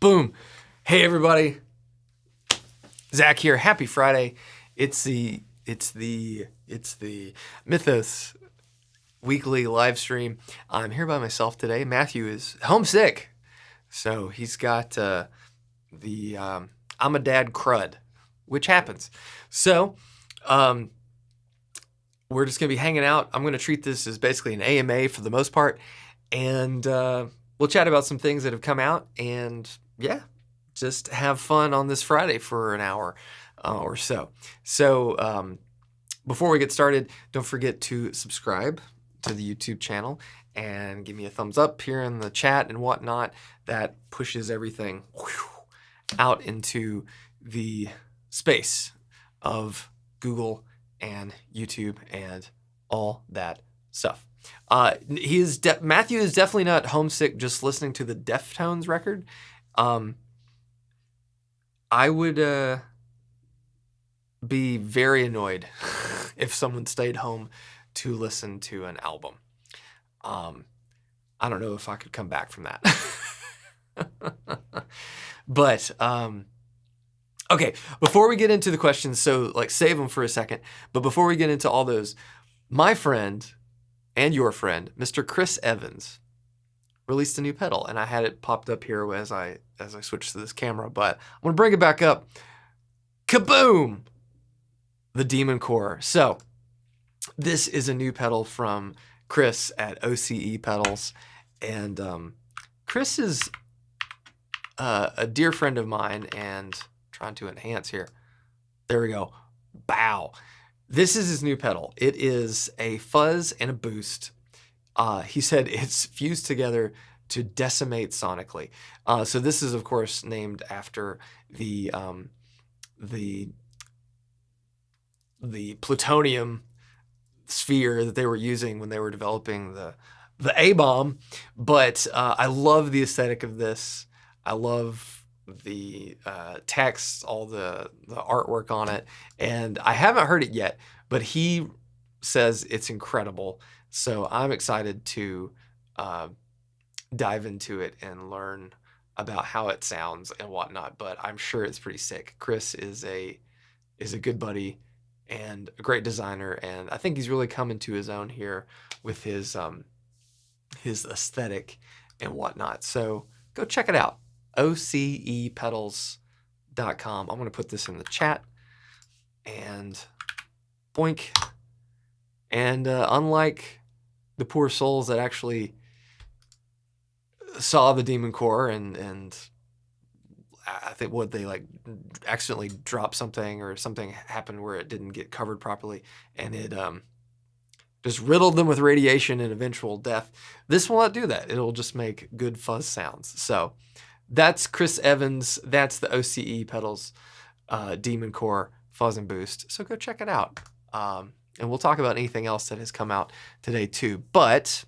Kaboom! Hey everybody, Zach here. Happy Friday. It's the Mythos weekly live stream. I'm here by myself today. Matthew is homesick, so he's got the I'm a dad crud, which happens. So we're just gonna be hanging out. I'm gonna treat this as basically an AMA for the most part, and we'll chat about some things that have come out, and yeah, just have fun on this Friday for an hour or so. So before we get started, don't forget to subscribe to the YouTube channel and give me a thumbs up here in the chat and whatnot. That pushes everything out into the space of Google and YouTube and all that stuff. Matthew is definitely not homesick just listening to the Deftones record. I would be very annoyed if someone stayed home to listen to an album. I don't know if I could come back from that. But okay, before we get into the questions, so like save them for a second. But before we get into all those, my friend and your friend, Mr. Chris Evans, released a new pedal, and I had it popped up here as I switched to this camera, but I'm gonna bring it back up. Kaboom! The Demon Core. So this is a new pedal from Chris at OCE Pedals, and Chris is a dear friend of mine, and trying to enhance here. There we go. Bow. This is his new pedal. It is a fuzz and a boost. He said it's fused together to decimate sonically. So this is, of course, named after the plutonium sphere that they were using when they were developing the A-bomb. But I love the aesthetic of this. I love the text, all the artwork on it, and I haven't heard it yet, but he says it's incredible. So I'm excited to dive into it and learn about how it sounds and whatnot, but I'm sure it's pretty sick. Chris is a good buddy and a great designer, and I think he's really coming to his own here with his aesthetic and whatnot. So go check it out. OCEpedals.com. I'm going to put this in the chat, and boink. And unlike the poor souls that actually saw the Demon Core and I think what they like accidentally dropped something, or something happened where it didn't get covered properly, and it just riddled them with radiation and eventual death. This will not do that. It'll just make good fuzz sounds. So that's Chris Evans. That's the OCE Pedals Demon Core Fuzz and Boost. So go check it out. And we'll talk about anything else that has come out today too. But,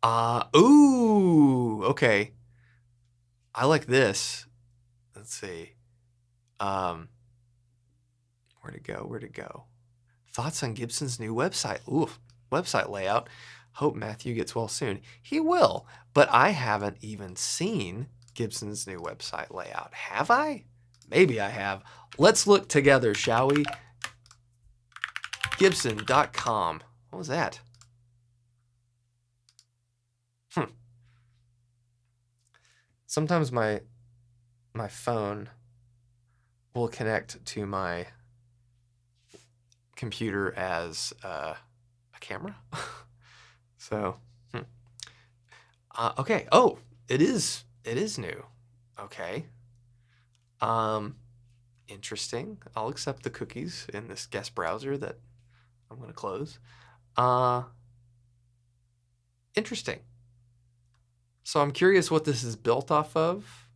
okay. I like this. Let's see. Where'd it go? Thoughts on Gibson's new website. Ooh, website layout. Hope Matthew gets well soon. He will, but I haven't even seen Gibson's new website layout. Have I? Maybe I have. Let's look together, shall we? Gibson.com. What was that? Sometimes my phone will connect to my computer as a camera. So, okay. Oh, it is new. Okay. Interesting. I'll accept the cookies in this guest browser that I'm going to close. Interesting. So I'm curious what this is built off of.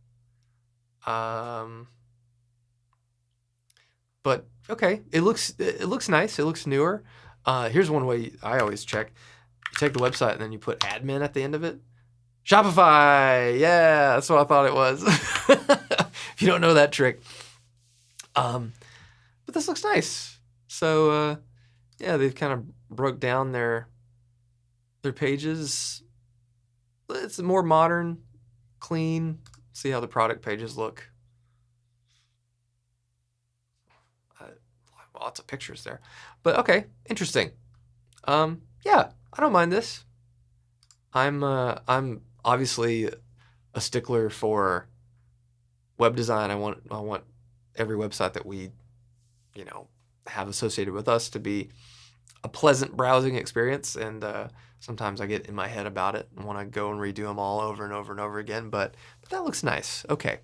But okay, it looks nice. It looks newer. Here's one way I always check. You check the website and then you put admin at the end of it. Shopify. Yeah, that's what I thought it was. If you don't know that trick. But this looks nice. So yeah, they've kind of broke down their pages. It's more modern, clean, see how the product pages look. Lots of pictures there, but okay, interesting. Yeah, I don't mind this. I'm obviously a stickler for web design. I want every website that we, have associated with us to be a pleasant browsing experience. And sometimes I get in my head about it and want to go and redo them all over and over and over again. But that looks nice. Okay.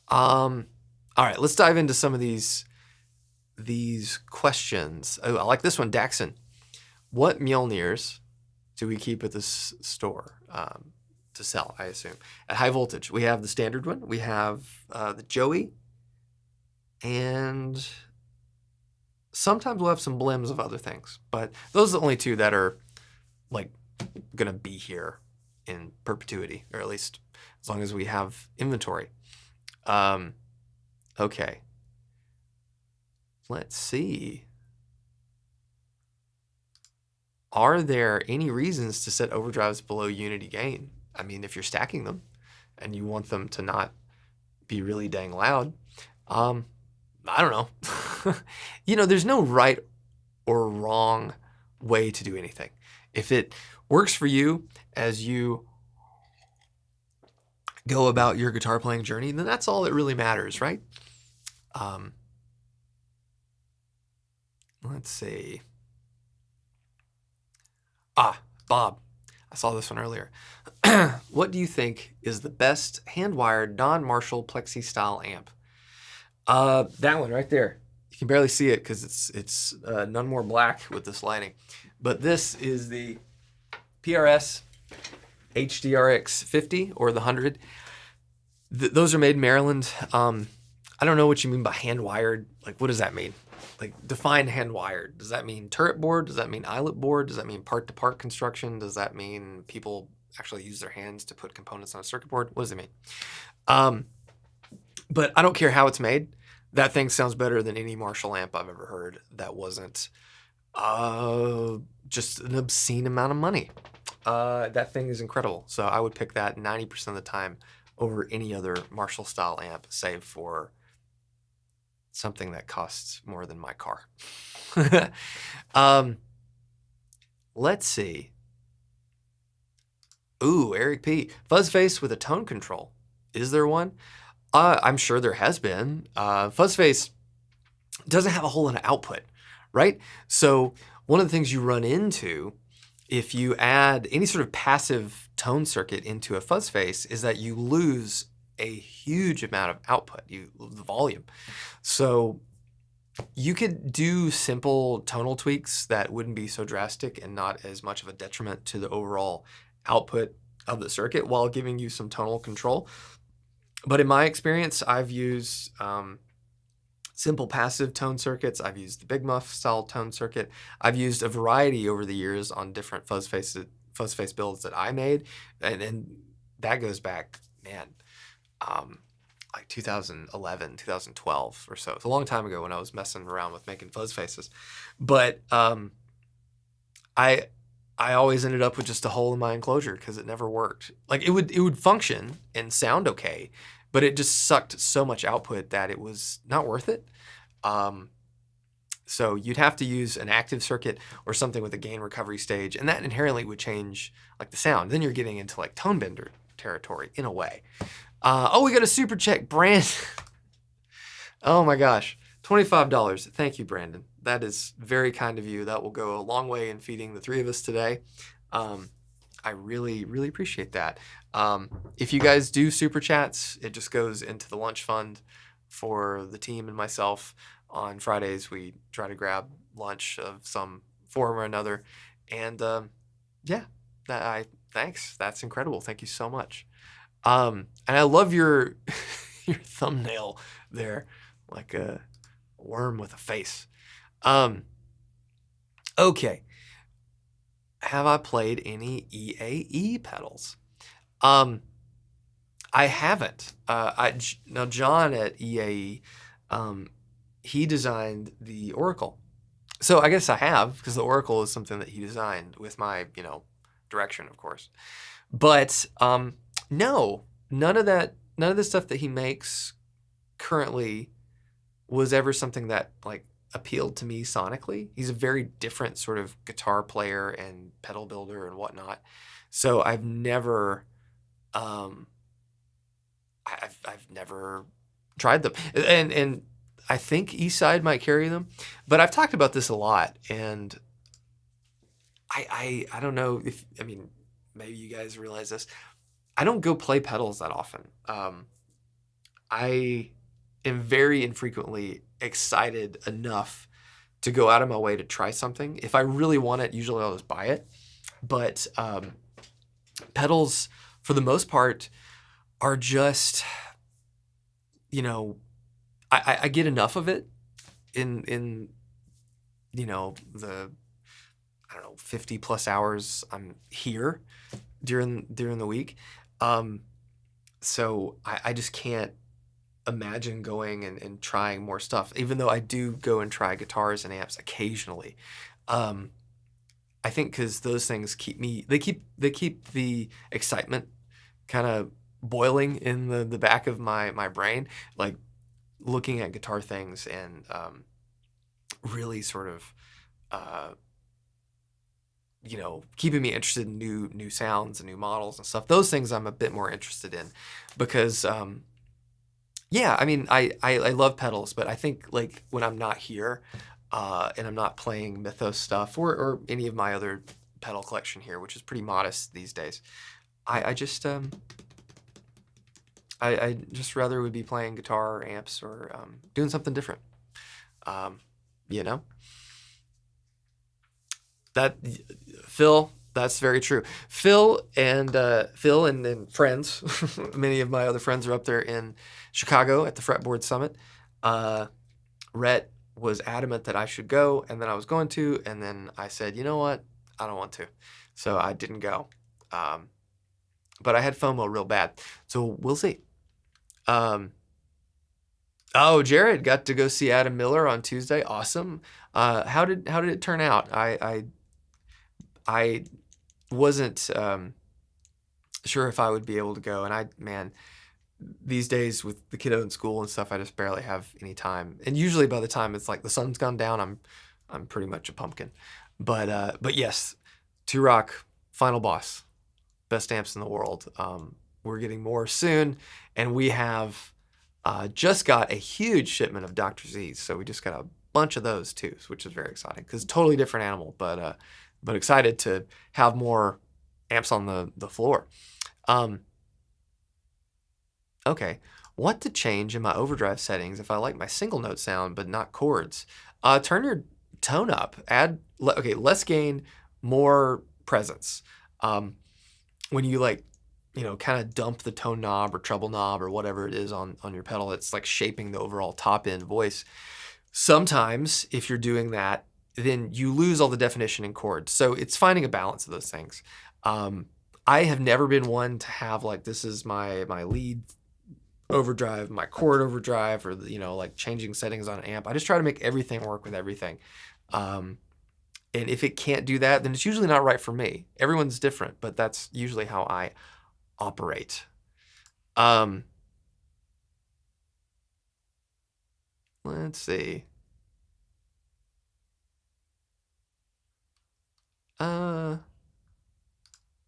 All right, let's dive into some of these questions. Oh, I like this one, Daxon. What Mjolnirs do we keep at this store to sell, I assume? At high voltage, we have the standard one. We have the Joey. And sometimes we'll have some blims of other things. But those are the only two that are, like, going to be here in perpetuity, or at least as long as we have inventory. Okay. Let's see. Are there any reasons to set overdrives below unity gain? I mean, if you're stacking them and you want them to not be really dang loud, I don't know. There's no right or wrong way to do anything. If it works for you as you go about your guitar playing journey, then that's all that really matters, right? Let's see. Bob. I saw this one earlier. What do you think is the best hand-wired non-Marshall plexi style amp? That one right there. You can barely see it because it's none more black with this lighting. But this is the PRS HDRX 50 or the 100. Those are made in Maryland. I don't know what you mean by hand-wired. Like, what does that mean? Like, define hand-wired. Does that mean turret board? Does that mean eyelet board? Does that mean part-to-part construction? Does that mean people actually use their hands to put components on a circuit board? What does it mean? But I don't care how it's made. That thing sounds better than any Marshall amp I've ever heard that wasn't just an obscene amount of money. That thing is incredible. So I would pick that 90% of the time over any other Marshall style amp, save for something that costs more than my car. Let's see. Ooh, Eric P. Fuzz face with a tone control. Is there one? I'm sure there has been. Fuzz face doesn't have a whole lot of output, right? So one of the things you run into if you add any sort of passive tone circuit into a fuzz face is that you lose a huge amount of output, the volume. So you could do simple tonal tweaks that wouldn't be so drastic and not as much of a detriment to the overall output of the circuit while giving you some tonal control. But in my experience, I've used simple passive tone circuits. I've used the Big Muff style tone circuit. I've used a variety over the years on different fuzz face builds that I made. And that goes back, man, like 2011, 2012 or so. It's a long time ago when I was messing around with making fuzz faces. But I always ended up with just a hole in my enclosure because it never worked. Like it would function and sound okay, but it just sucked so much output that it was not worth it. So you'd have to use an active circuit or something with a gain recovery stage, and that inherently would change like the sound. Then you're getting into like tone bender territory in a way. Oh, we got a super check, Brandon. Oh my gosh, $25. Thank you, Brandon. That is very kind of you. That will go a long way in feeding the three of us today. I really, really appreciate that. If you guys do super chats, it just goes into the lunch fund for the team and myself. On Fridays, we try to grab lunch of some form or another. And yeah, thanks. That's incredible. Thank you so much. And I love your your thumbnail there, like a worm with a face. Okay. Have I played any EAE pedals? I haven't. Now John at EAE, he designed the Oracle. So I guess I have, because the Oracle is something that he designed with my, direction, of course. But no, none of the stuff that he makes currently was ever something that like appealed to me sonically. He's a very different sort of guitar player and pedal builder and whatnot. So I've never, I've never tried them, and I think Eastside might carry them, but I've talked about this a lot, and I don't know if, I mean, maybe you guys realize this. I don't go play pedals that often. I am very infrequently excited enough to go out of my way to try something. If I really want it, usually I'll just buy it. But pedals, for the most part, are just, you know, I get enough of it in you know, the, I don't know, 50 plus hours I'm here during the week. So I just can't imagine going and trying more stuff, even though I do go and try guitars and amps occasionally. I think because those things they keep the excitement kind of boiling in the back of my brain, like looking at guitar things and really sort of you know, keeping me interested in new sounds and new models and stuff. Those things I'm a bit more interested in because yeah, I mean, I love pedals, but I think like when I'm not here and I'm not playing Mythos stuff or any of my other pedal collection here, which is pretty modest these days, I just I just rather would be playing guitar or amps or doing something different. You know, that Phil, that's very true. Phil and friends, many of my other friends are up there in Chicago at the Fretboard Summit. Rhett was adamant that I should go, and then I was going to, and then I said, you know what, I don't want to, so I didn't go. But I had FOMO real bad, so we'll see. Oh, Jared got to go see Adam Miller on Tuesday. Awesome. How did it turn out? I wasn't sure if I would be able to go, and man, these days with the kiddo in school and stuff, I just barely have any time. And usually by the time it's like the sun's gone down, I'm pretty much a pumpkin. But yes, Two Rock, final boss, best amps in the world. We're getting more soon, and we have just got a huge shipment of Dr. Z's, so we just got a bunch of those too, which is very exciting because totally different animal, but excited to have more amps on the floor. Okay, what to change in my overdrive settings if I like my single note sound but not chords? Turn your tone up. Add less gain, more presence. When you like, you know, kind of dump the tone knob or treble knob or whatever it is on your pedal, it's like shaping the overall top end voice. Sometimes if you're doing that, then you lose all the definition in chords. So it's finding a balance of those things. I have never been one to have like, this is my lead overdrive, my chord overdrive, or, you know, like changing settings on an amp. I just try to make everything work with everything. And if it can't do that, then it's usually not right for me. Everyone's different, but that's usually how I operate. Let's see.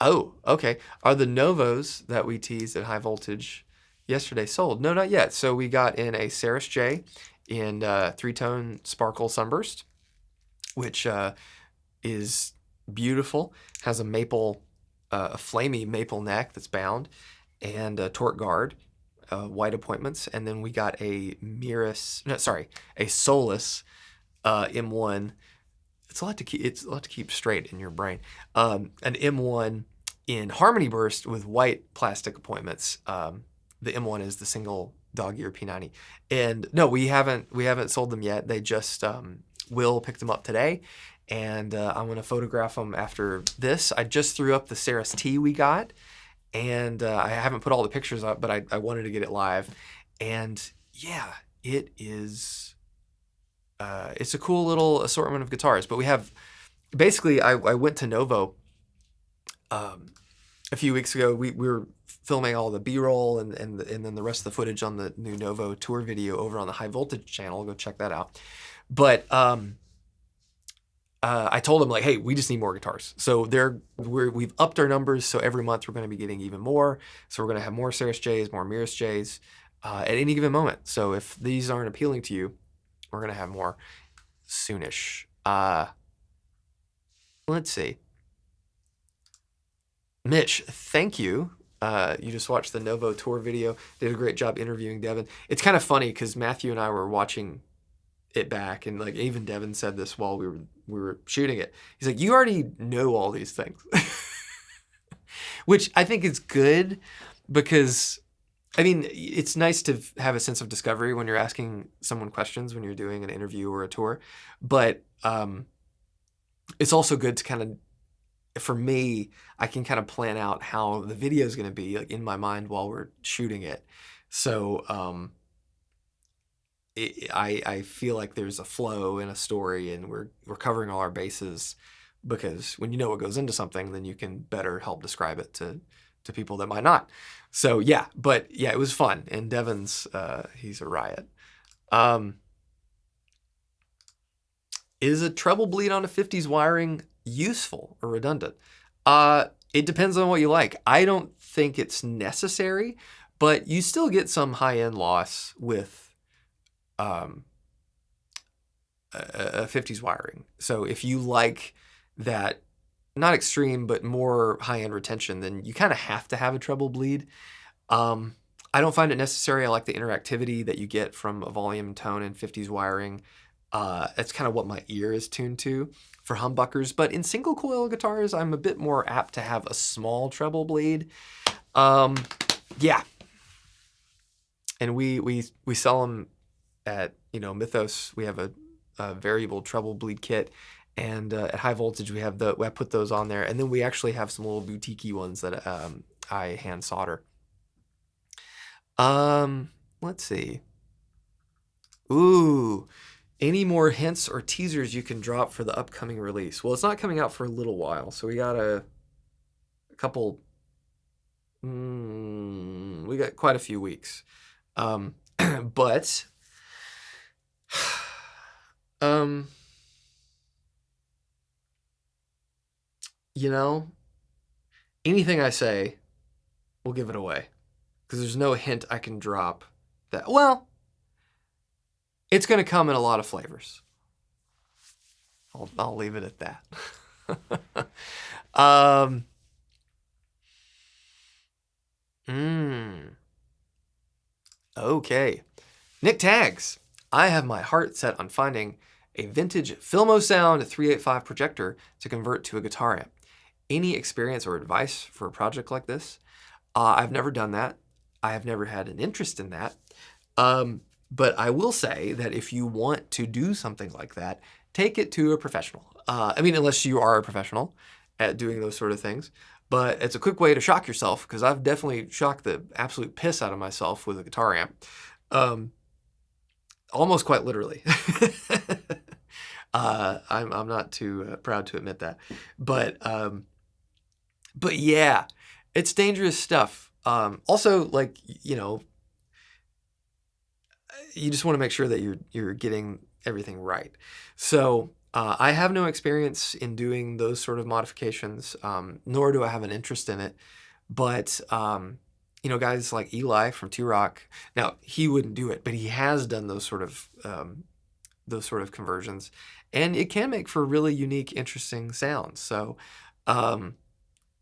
Oh, okay. Are the Novos that we teased at high voltage yesterday sold? No, not yet. So we got in a Saris J in 3-tone Sparkle Sunburst, which is beautiful. Has a maple, a flamey maple neck that's bound, and a torque guard, white appointments. And then we got a a Solus M1. It's a lot to keep straight in your brain. An M1 in Harmony Burst with white plastic appointments. The M1 is the single dog ear P90. And no, we haven't sold them yet. They just Will picked them up today, and I'm gonna photograph them after this. I just threw up the Saris T we got, and I haven't put all the pictures up, but I wanted to get it live. And yeah, it is. It's a cool little assortment of guitars, but we have basically. I went to Novo a few weeks ago. We were filming all the B-roll and then the rest of the footage on the new Novo tour video over on the High Voltage channel. Go check that out. But I told them like, hey, we just need more guitars. So we've upped our numbers. So every month we're going to be getting even more. So we're going to have more Saris J's, more Miras J's at any given moment. So if these aren't appealing to you, we're going to have more soonish. Let's see. Mitch, thank you. You just watched the Novo tour video. Did a great job interviewing Devin. It's kind of funny because Matthew and I were watching it back, and like even Devin said this while we were shooting it. He's like, you already know all these things, which I think is good because, I mean, it's nice to have a sense of discovery when you're asking someone questions when you're doing an interview or a tour, but it's also good to kind of, for me, I can kind of plan out how the video is going to be like in my mind while we're shooting it. So I feel like there's a flow in a story, and we're covering all our bases, because when you know what goes into something, then you can better help describe it to people that might not. So yeah, but yeah, it was fun. And Devin's he's a riot. Is a treble bleed on a 50s wiring useful or redundant? It depends on what you like. I don't think it's necessary, but you still get some high-end loss with a 50s wiring. So if you like that, not extreme, but more high-end retention, then you kind of have to have a treble bleed. I don't find it necessary. I like the interactivity that you get from a volume, tone, and 50s wiring. That's kind of what my ear is tuned to for humbuckers. But in single coil guitars, I'm a bit more apt to have a small treble bleed. Yeah. And we sell them at, Mythos. We have a variable treble bleed kit. And at High Voltage, I put those on there. And then we actually have some little boutique-y ones that I hand solder. Let's see. Ooh. Any more hints or teasers you can drop for the upcoming release? Well, it's not coming out for a little while, so we got a couple. We got quite a few weeks, but anything I say will give it away, because there's no hint I can drop that. Well, it's going to come in a lot of flavors. I'll leave it at that. Okay. Nick tags. I have my heart set on finding a vintage Filmo Sound 385 projector to convert to a guitar amp. Any experience or advice for a project like this? I've never done that. I have never had an interest in that. But I will say that if you want to do something like that, take it to a professional. Unless you are a professional at doing those sort of things. But it's a quick way to shock yourself, because I've definitely shocked the absolute piss out of myself with a guitar amp. Almost quite literally. I'm not too proud to admit that. But yeah, it's dangerous stuff. Also, you just want to make sure that you're getting everything right. So I have no experience in doing those sort of modifications, nor do I have an interest in it. But guys like Eli from T-Rock, now he wouldn't do it, but he has done those sort of conversions, and it can make for really unique, interesting sounds. So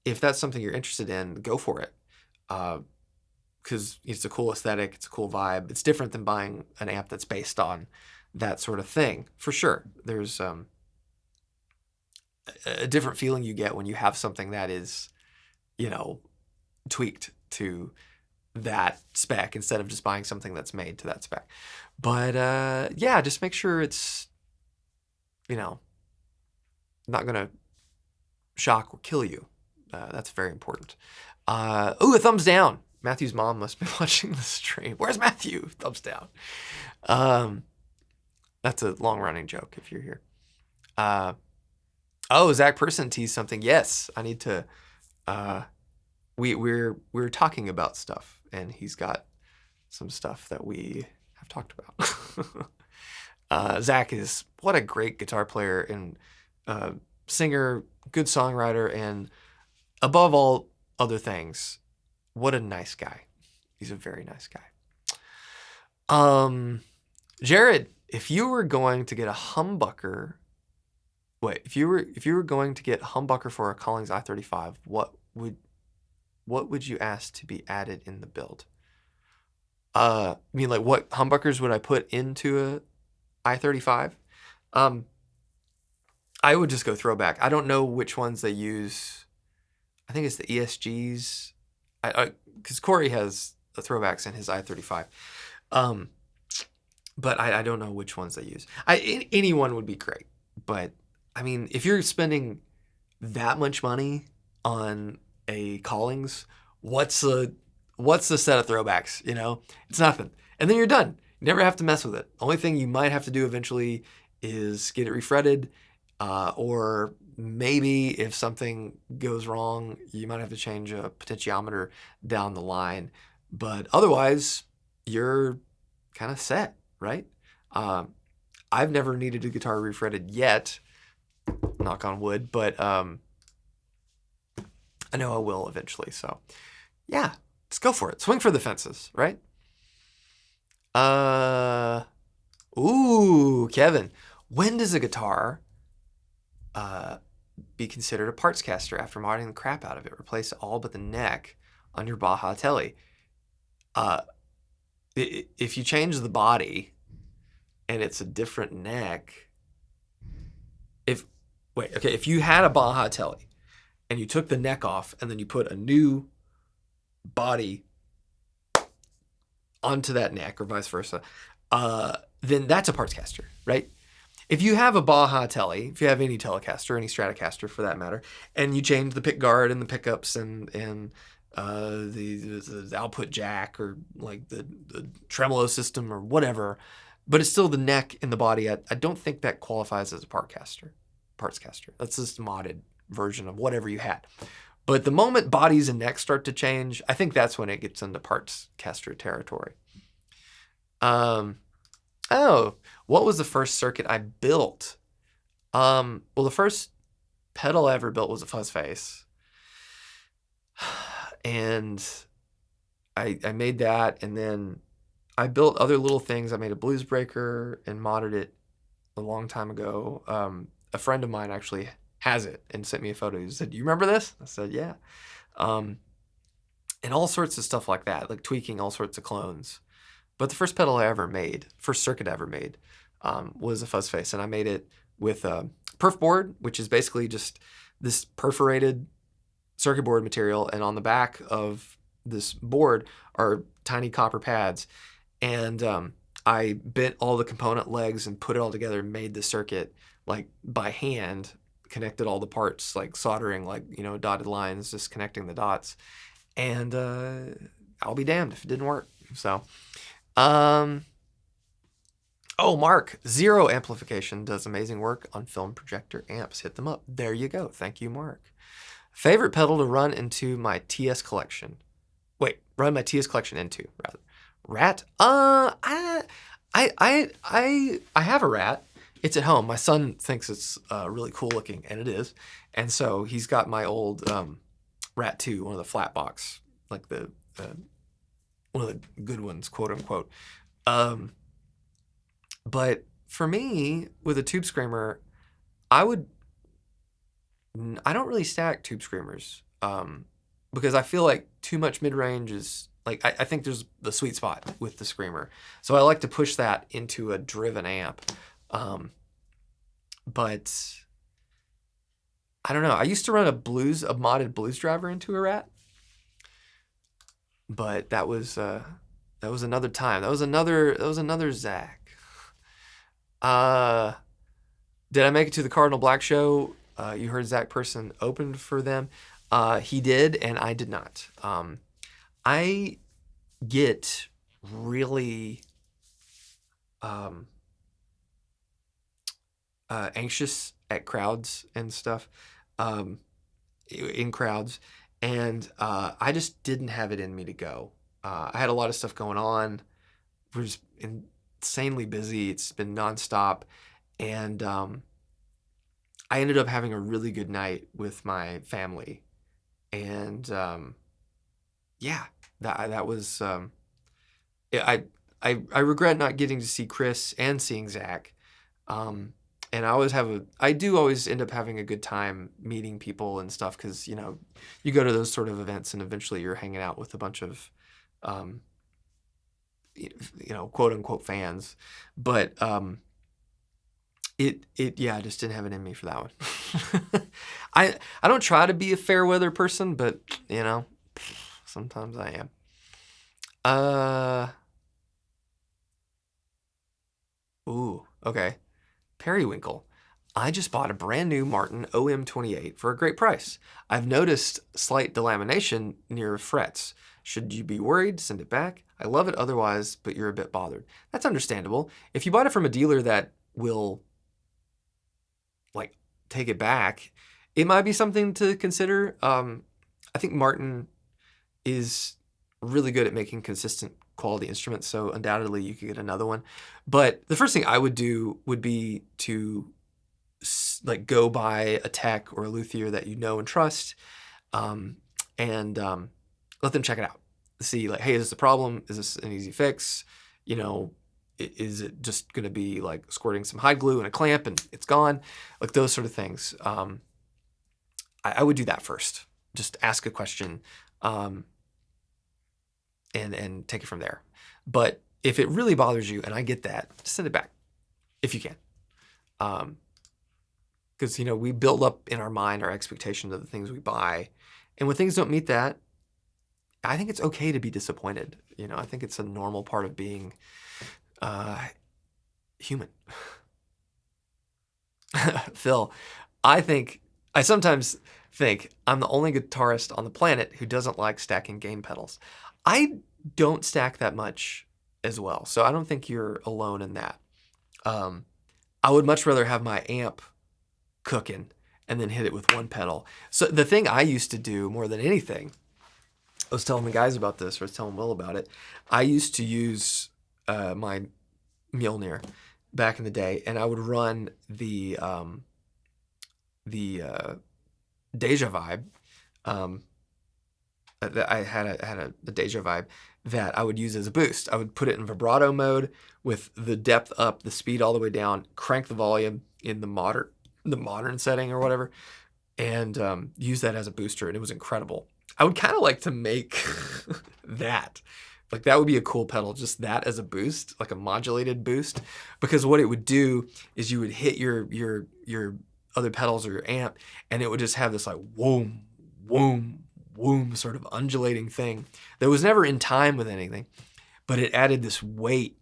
if that's something you're interested in, go for it. Because it's a cool aesthetic, it's a cool vibe. It's different than buying an amp that's based on that sort of thing, for sure. There's a different feeling you get when you have something that is, tweaked to that spec instead of just buying something that's made to that spec. But yeah, just make sure it's, not going to shock or kill you. That's very important. A thumbs down. Matthew's mom must be watching the stream. Where's Matthew? Thumbs down. That's a long-running joke if you're here. Zach Person teased something. Yes, I need to we're talking about stuff, and he's got some stuff that we have talked about. Zach is what a great guitar player and singer, good songwriter, and above all other things, what a nice guy. He's a very nice guy. Jared, if you were going to get a humbucker, if you were going to get a humbucker for a Collings i35, what would you ask to be added in the build? I mean, like, what humbuckers would I put into a i35? I would just go throwback. I don't know which ones they use. I think it's the ESGs. Because Corey has the throwbacks in his i35. But I don't know which ones they use. Anyone would be great. But, I mean, if you're spending that much money on a Collings, what's the set of throwbacks, you know? It's nothing. And then you're done. You never have to mess with it. Only thing you might have to do eventually is get it refretted, or maybe if something goes wrong, you might have to change a potentiometer down the line. But otherwise, you're kind of set, right? I've never needed a guitar refretted yet, knock on wood, but I know I will eventually. So yeah, just go for it. Swing for the fences, right? Ooh, Kevin, when does a guitar be considered a parts caster after modding the crap out of it? Replace all but the neck on your Baja Telly. If you change the body and it's a different neck, if you had a Baja Telly and you took the neck off and then you put a new body onto that neck or vice versa, then that's a parts caster, right? If you have a Baja Telly, if you have any Telecaster, any Stratocaster for that matter, and you change the pick guard and the pickups and the output jack or like the tremolo system or whatever, but it's still the neck and the body, I don't think that qualifies as a parts caster. That's just a modded version of whatever you had. But the moment bodies and necks start to change, I think that's when it gets into parts caster territory. Oh, what was the first circuit I built? Well, the first pedal I ever built was a fuzz face. And I made that, and then I built other little things. I made a blues breaker and modded it a long time ago. A friend of mine actually has it and sent me a photo. He said, "Do you remember this?" I said, "Yeah." And all sorts of stuff like that, like tweaking all sorts of clones. But the first pedal I ever made, first circuit I ever made, was a fuzz face, and I made it with a perf board, which is basically just this perforated circuit board material, and on the back of this board are tiny copper pads, and I bent all the component legs and put it all together and made the circuit like by hand, connected all the parts, like soldering, like, you know, dotted lines, just connecting the dots, and I'll be damned if it didn't work. So oh, Mark, Zero Amplification does amazing work on film projector amps. Hit them up. There you go. Thank you, Mark. Favorite pedal to run into my TS collection. Run my TS collection into, rather. Rat? I have a Rat. It's at home. My son thinks it's really cool looking, and it is. And so he's got my old Rat 2, one of the flat box, like the one of the good ones, quote unquote. But for me, with a tube screamer, I don't really stack tube screamers, because I feel like too much mid-range is, like, I think there's the sweet spot with the screamer. So I like to push that into a driven amp. But I don't know. I used to run a modded blues driver into a Rat. But that was another time. That was another Zach. Did I make it to the Cardinal Black show? You heard Zach Person opened for them. He did, and I did not. I get really anxious at crowds and stuff, in crowds. and I just didn't have it in me to go. I had a lot of stuff going on. We're just insanely busy. It's been nonstop, and I ended up having a really good night with my family, and yeah, that was I regret not getting to see Chris and seeing Zach. And I do always end up having a good time meeting people and stuff, because, you know, you go to those sort of events and eventually you're hanging out with a bunch of, you know, quote unquote fans. But yeah, I just didn't have it in me for that one. I don't try to be a fair weather person, but, you know, sometimes I am. Ooh, okay. Periwinkle. I just bought a brand new Martin OM28 for a great price. I've noticed slight delamination near frets. Should you be worried? Send it back. I love it otherwise, but you're a bit bothered. That's understandable. If you bought it from a dealer that will, like, take it back, it might be something to consider. I think Martin is really good at making consistent quality instruments, so undoubtedly you could get another one. But the first thing I would do would be to like go buy a tech or a luthier that you know and trust, and let them check it out. See, like, hey, is this a problem? Is this an easy fix? You know, is it just going to be like squirting some hide glue and a clamp and it's gone? Like those sort of things. I would do that first. Just ask a question. And take it from there. But if it really bothers you, and I get that, just send it back if you can. Because, you know, we build up in our mind our expectations of the things we buy. And when things don't meet that, I think it's okay to be disappointed. You know, I think it's a normal part of being human. Phil, I sometimes think I'm the only guitarist on the planet who doesn't like stacking gain pedals. I don't stack that much as well, so I don't think you're alone in that. I would much rather have my amp cooking and then hit it with one pedal. So the thing I used to do more than anything, I was telling the guys about this, or I was telling Will about it, I used to use my Mjolnir back in the day, and I would run the Deja Vibe. I had a Deja Vibe that I would use as a boost. I would put it in vibrato mode with the depth up, the speed all the way down, crank the volume in the modern setting or whatever, and use that as a booster, and it was incredible. I would kind of like to make that. Like, that would be a cool pedal, just that as a boost, like a modulated boost, because what it would do is you would hit your other pedals or your amp, and it would just have this like whoom, whoom, whoom sort of undulating thing that was never in time with anything, but it added this weight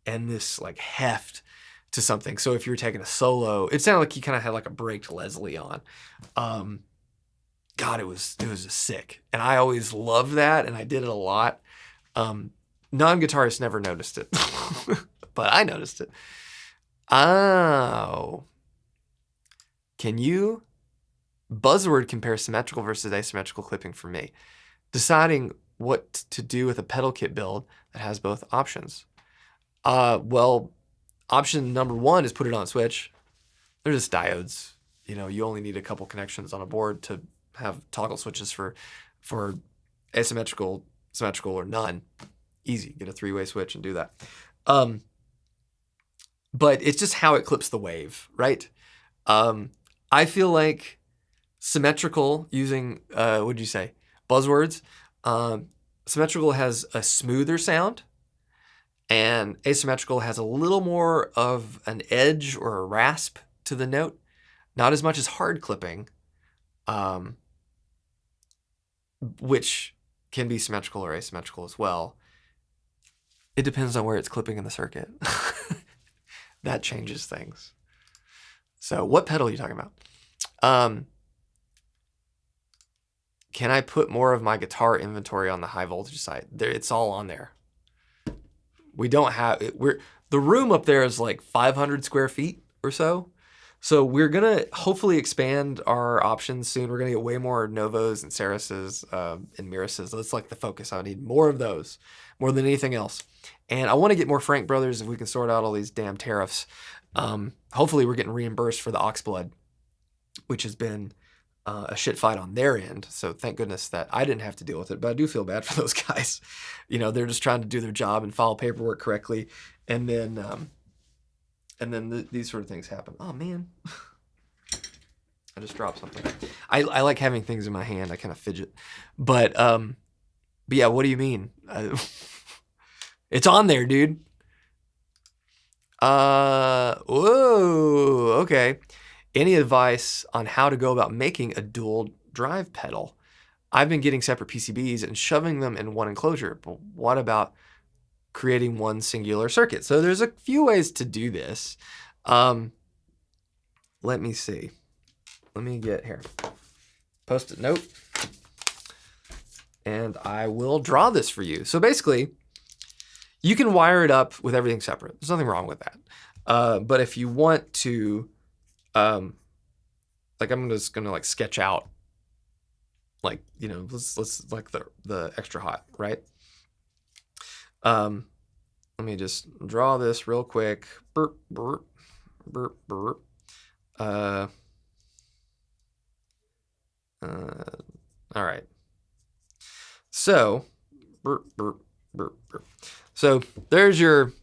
and this like heft to something. So if you were taking a solo, it sounded like you kind of had like a braked Leslie on. God, it was just sick. And I always loved that, and I did it a lot. Non-guitarists never noticed it, but I noticed it. Oh. Can you buzzword compare symmetrical versus asymmetrical clipping for me? Deciding what to do with a pedal kit build that has both options. Well, option number one is put it on a switch. They're just diodes. You know, you only need a couple connections on a board to have toggle switches for asymmetrical, symmetrical, or none. Easy, get a three-way switch and do that. But it's just how it clips the wave, right? I feel like symmetrical, using, what'd you say, buzzwords, symmetrical has a smoother sound, and asymmetrical has a little more of an edge or a rasp to the note. Not as much as hard clipping, which can be symmetrical or asymmetrical as well. It depends on where it's clipping in the circuit. That changes things. So what pedal are you talking about? Can I put more of my guitar inventory on the high voltage side? It's all on there. We don't have it. The room up there is like 500 square feet or so. So we're gonna hopefully expand our options soon. We're gonna get way more Novos and Cereses and Mirises. That's like the focus. I need more of those, more than anything else. And I want to get more Frank Brothers if we can sort out all these damn tariffs. Hopefully we're getting reimbursed for the Oxblood, which has been a shit fight on their end. So thank goodness that I didn't have to deal with it. But I do feel bad for those guys. You know, they're just trying to do their job and file paperwork correctly, and then these sort of things happen. Oh man, I just dropped something. I like having things in my hand. I kind of fidget. But yeah, what do you mean? It's on there, dude. Whoa, okay. Any advice on how to go about making a dual drive pedal? I've been getting separate PCBs and shoving them in one enclosure, but what about creating one singular circuit? So there's a few ways to do this. Let me see. Let me get here. Post-it note. And I will draw this for you. So basically, you can wire it up with everything separate. There's nothing wrong with that. But if you want to, like I'm just gonna like sketch out, like, you know, let's like the extra hot, right? Let me just draw this real quick. Burp, burp, burp, burp. All right. So, burp, burp, burp, burp. So there's your,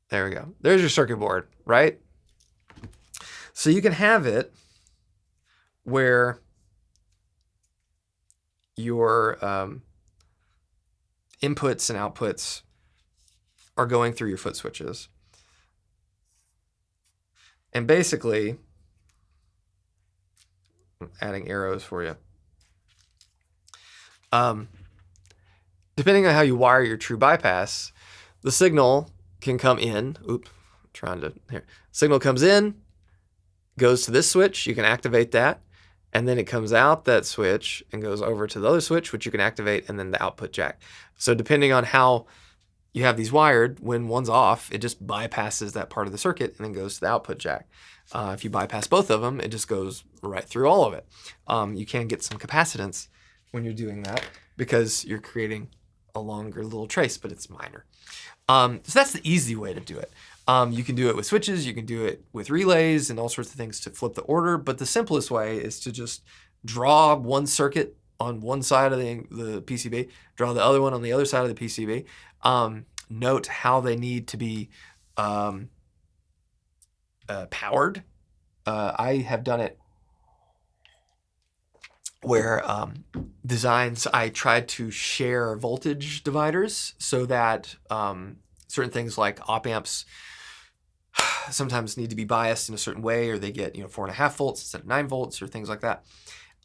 there we go. There's your circuit board, right? So you can have it where your inputs and outputs are going through your foot switches. And basically, I'm adding arrows for you. Depending on how you wire your true bypass, the signal can come in. Oops, trying to, here. Signal comes in, goes to this switch, you can activate that, and then it comes out that switch and goes over to the other switch, which you can activate, and then the output jack. So depending on how you have these wired, when one's off, it just bypasses that part of the circuit and then goes to the output jack. If you bypass both of them, it just goes right through all of it. You can get some capacitance when you're doing that because you're creating a longer little trace, but it's minor. So that's the easy way to do it. You can do it with switches, you can do it with relays and all sorts of things to flip the order, but the simplest way is to just draw one circuit on one side of the PCB, draw the other one on the other side of the PCB. Note how they need to be powered. I have done it where designs, I tried to share voltage dividers so that certain things like op amps sometimes need to be biased in a certain way, or they get 4.5 volts instead of 9 volts or things like that.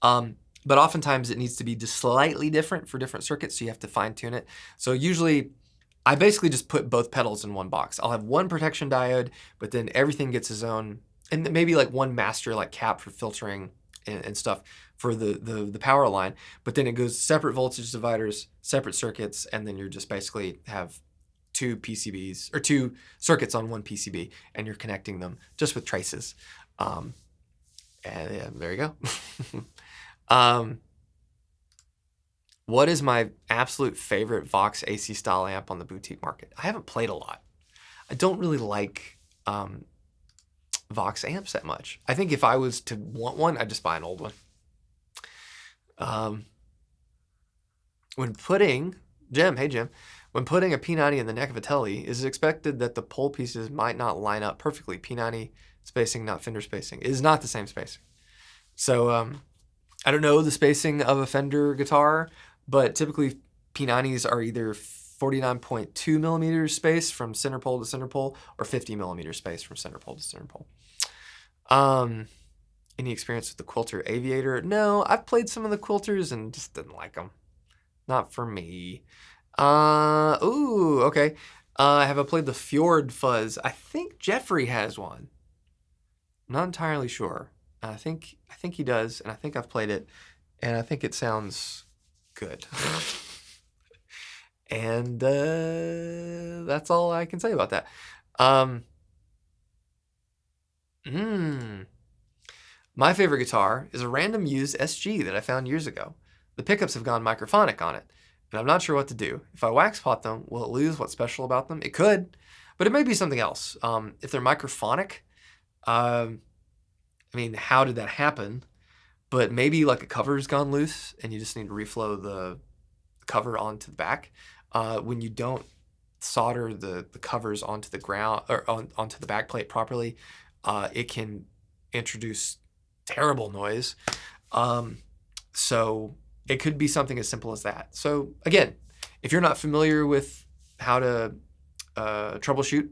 But oftentimes it needs to be just slightly different for different circuits, so you have to fine tune it. So usually I basically just put both pedals in one box. I'll have one protection diode, but then everything gets its own, and maybe like one master like cap for filtering and stuff for the power line, but then it goes separate voltage dividers, separate circuits, and then you're just basically have two PCBs or two circuits on one PCB, and you're connecting them just with traces. And yeah, there you go. What is my absolute favorite Vox AC style amp on the boutique market? I haven't played a lot. I don't really like Vox amps that much. I think if I was to want one, I'd just buy an old one. When putting, Jim, hey Jim, when putting a P90 in the neck of a Telly, is it expected that the pole pieces might not line up perfectly? P90 spacing, not Fender spacing. It is not the same spacing. So I don't know the spacing of a Fender guitar, but typically P90s are either 49.2 millimeters space from center pole to center pole, or 50 millimeters space from center pole to center pole. Any experience with the Quilter Aviator? No, I've played some of the Quilters and just didn't like them. Not for me. Ooh, okay. Have I played the Fjord Fuzz? I think Jeffrey has one. Not entirely sure. I think he does, and I think I've played it, and I think it sounds good. And that's all I can say about that. My favorite guitar is a random used SG that I found years ago. The pickups have gone microphonic on it, and I'm not sure what to do. If I wax pot them, will it lose what's special about them? It could, but it may be something else. If they're microphonic, I mean, how did that happen? But maybe like a cover's gone loose and you just need to reflow the cover onto the back. When you don't solder the covers onto the ground or onto the back plate properly, it can introduce terrible noise. So it could be something as simple as that. So again, if you're not familiar with how to troubleshoot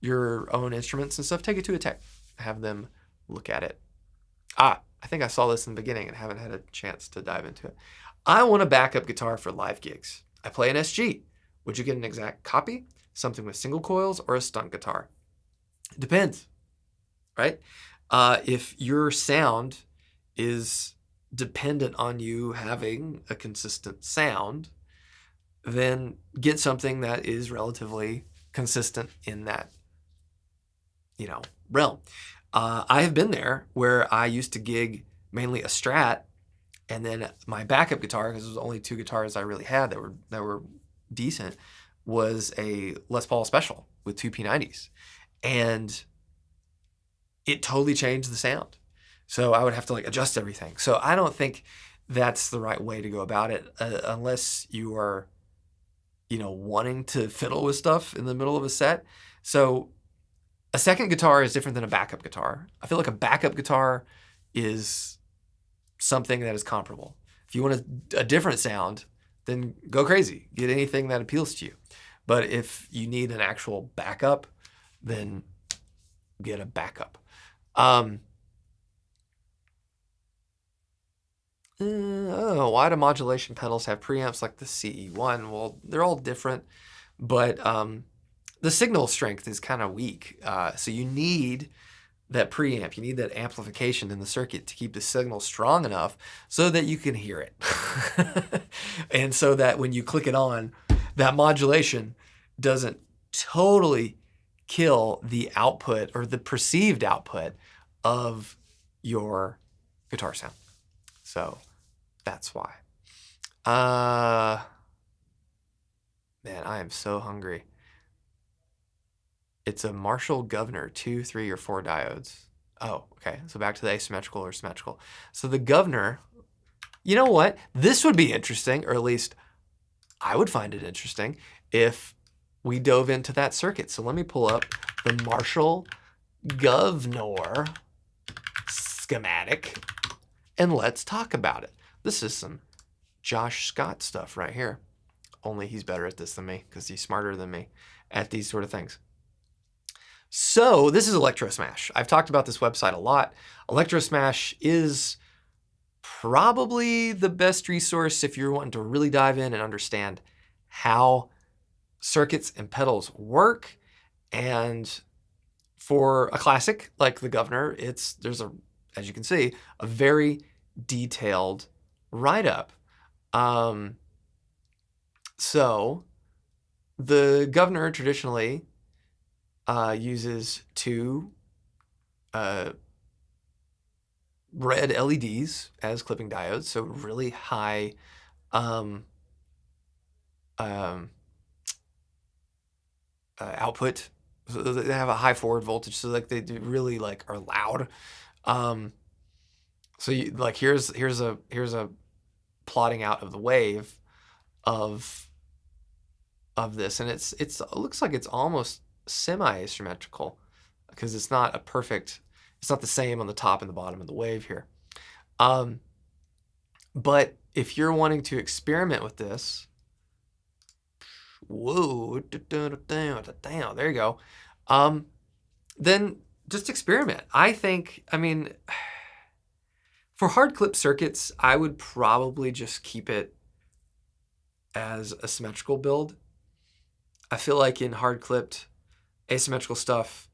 your own instruments and stuff, take it to a tech. Have them look at it. I think I saw this in the beginning and haven't had a chance to dive into it. I want a backup guitar for live gigs. I play an SG. Would you get an exact copy? Something with single coils or a stunt guitar? It depends, right? If your sound is dependent on you having a consistent sound, then get something that is relatively consistent in that, realm. I have been there where I used to gig mainly a Strat, and then my backup guitar, because it was only 2 guitars I really had that were decent, was a Les Paul Special with 2 P90s, and it totally changed the sound. So I would have to adjust everything. So I don't think that's the right way to go about it, unless you are, wanting to fiddle with stuff in the middle of a set. So a second guitar is different than a backup guitar. I feel like a backup guitar is something that is comparable. If you want a different sound, then go crazy. Get anything that appeals to you. But if you need an actual backup, then get a backup. Why do modulation pedals have preamps like the CE1? Well, they're all different, but the signal strength is kind of weak. So you need that preamp. You need that amplification in the circuit to keep the signal strong enough so that you can hear it. And so that when you click it on, that modulation doesn't totally kill the output or the perceived output of your guitar sound. So that's why. Man, I am so hungry. It's a Marshall Governor, 2, 3, or 4 diodes. Oh, okay. So back to the asymmetrical or symmetrical. So the Governor, you know what? This would be interesting, or at least I would find it interesting if we dove into that circuit. So let me pull up the Marshall Governor schematic and let's talk about it. This is some Josh Scott stuff right here. Only he's better at this than me because he's smarter than me at these sort of things. So this is Electro Smash. I've talked about this website a lot. Electro Smash is probably the best resource if you're wanting to really dive in and understand how circuits and pedals work. And for a classic like the Governor, there's as you can see, a very detailed write-up. So the Governor traditionally uses 2 red LEDs as clipping diodes, so really high output. So they have a high forward voltage, so they really are loud. So you, here's a plotting out of the wave of this, and it looks like it's almost semi-asymmetrical because it's not the same on the top and the bottom of the wave here. But if you're wanting to experiment with this, whoa, there you go. Then just experiment. For hard clip circuits, I would probably just keep it as a symmetrical build. I feel like in hard clipped asymmetrical stuff,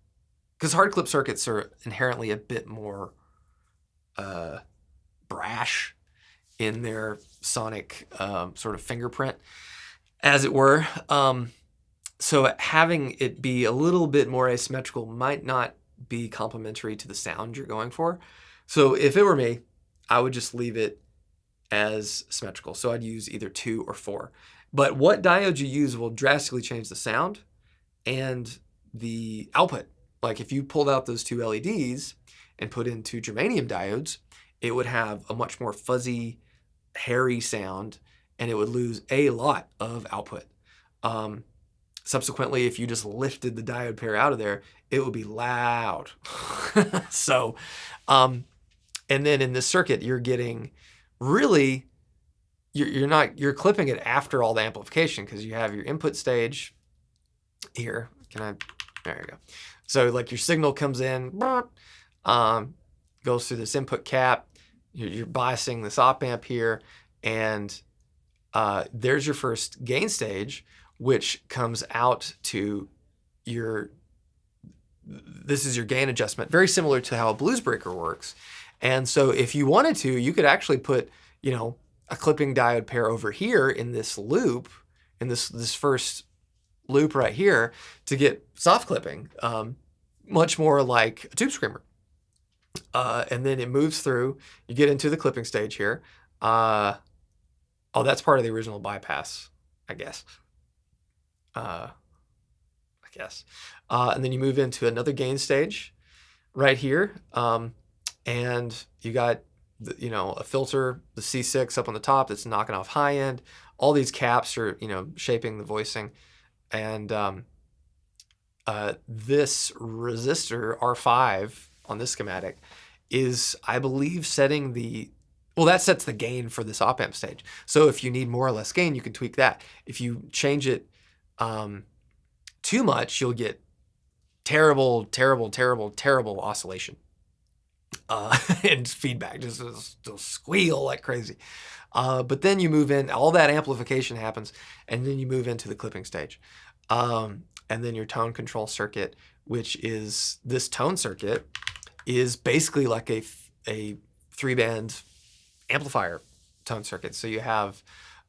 because hard clip circuits are inherently a bit more brash in their sonic sort of fingerprint, as it were. So having it be a little bit more asymmetrical might not be complementary to the sound you're going for. So if it were me, I would just leave it as symmetrical. So I'd use either 2 or 4. But what diodes you use will drastically change the sound and the output. Like if you pulled out those 2 LEDs and put in 2 germanium diodes, it would have a much more fuzzy, hairy sound, and it would lose a lot of output. Subsequently, if you just lifted the diode pair out of there, it would be loud. So, and then in this circuit, you're getting really, you're clipping it after all the amplification, because you have your input stage here. There you go. So like your signal comes in, goes through this input cap, you're biasing this op amp here, and there's your first gain stage, which comes out to this is your gain adjustment, very similar to how a blues breaker works. And so if you wanted to, you could actually put, a clipping diode pair over here in this loop, in this first loop right here, to get soft clipping, much more like a tube screamer. And then it moves through, you get into the clipping stage here. Oh, that's part of the original bypass, I guess. And then you move into another gain stage right here. And you got, a filter, the C6 up on the top that's knocking off high end. All these caps are, shaping the voicing. And this resistor, R5, on this schematic is, I believe, setting that sets the gain for this op amp stage. So if you need more or less gain, you can tweak that. If you change it too much, you'll get terrible oscillation and feedback, just squeal like crazy. But then you move in, all that amplification happens, and then you move into the clipping stage. And then your tone control circuit, which is this tone circuit, is basically like a 3-band amplifier tone circuit. So you have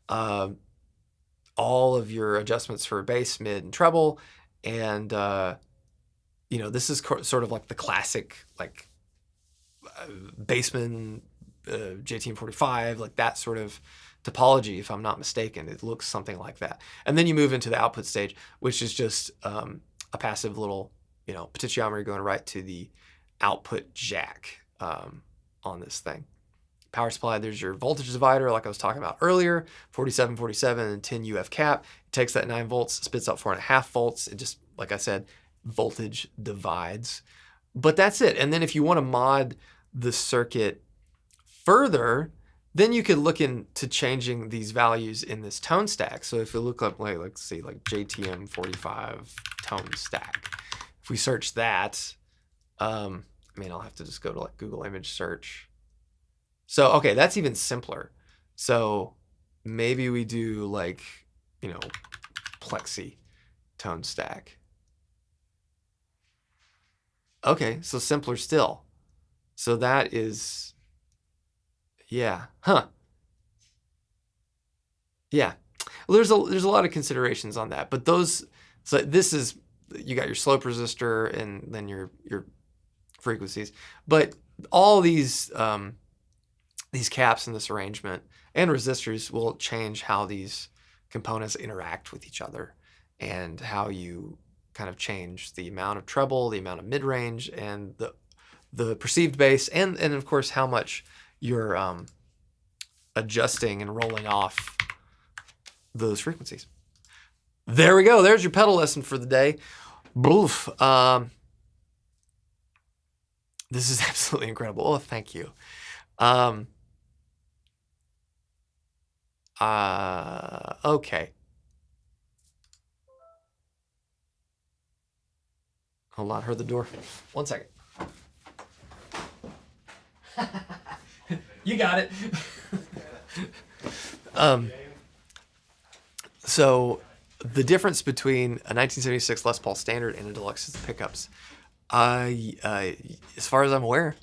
all of your adjustments for bass, mid, and treble, and this is sort of like the classic Bassman JTM45, like that sort of topology, if I'm not mistaken. It looks something like that. And then you move into the output stage, which is just a passive little potentiometer going right to the output jack on this thing. Power supply, there's your voltage divider, like I was talking about earlier, 4747 and 10 UF cap. It takes that 9 volts, spits out 4.5 volts. It just, like I said, voltage divides. But that's it. And then if you want to mod the circuit further, then you could look into changing these values in this tone stack. So if you look up, let's see, like JTM 45 tone stack. If we search that, I'll have to just go to like Google image search. So, okay, that's even simpler. So maybe we do like, plexi tone stack. Okay, so simpler still. So that is, yeah, huh. Yeah, well, there's a lot of considerations on that, but so this is, you got your slope resistor and then your frequencies, but all these caps in this arrangement and resistors will change how these components interact with each other and how you kind of change the amount of treble, the amount of mid-range, and the perceived bass, and of course how much you're adjusting and rolling off those frequencies. There we go. There's your pedal lesson for the day. Boof. This is absolutely incredible. Oh, thank you. Okay. Hold on, heard the door. 1 second. You got it. So the difference between a 1976 Les Paul Standard and a Deluxe is the pickups. As far as I'm aware,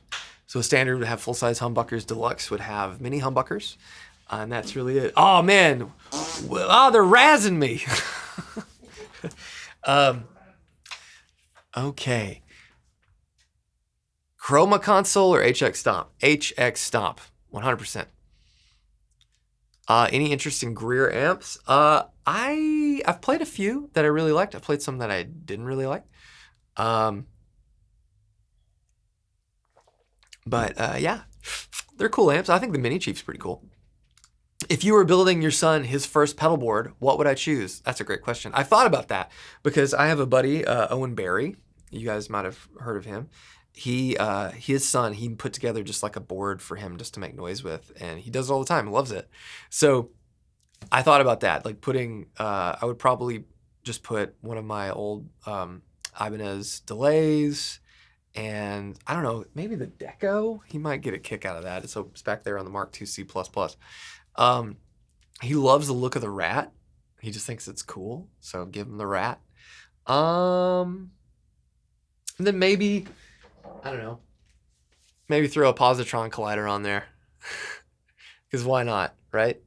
so a Standard would have full-size humbuckers, Deluxe would have mini humbuckers, and that's really it. Oh man, they're razzing me. Okay. Chroma console or HX Stomp? HX Stomp, 100%. Any interest in Greer amps? I've played a few that I really liked. I've played some that I didn't really like. But yeah, they're cool amps. I think the Mini Chief's pretty cool. If you were building your son his first pedal board, what would I choose? That's a great question. I thought about that because I have a buddy, Owen Barry. You guys might have heard of him. His son, he put together just like a board for him just to make noise with, and he does it all the time. He loves it. So I thought about that, like putting, I would probably just put one of my old Ibanez delays, and I don't know, maybe the Deco. He might get a kick out of that. So it's back there on the Mark II C++. He loves the look of the Rat. He just thinks it's cool. So give him the Rat. And then maybe, I don't know, maybe throw a positron collider on there. Because why not, right?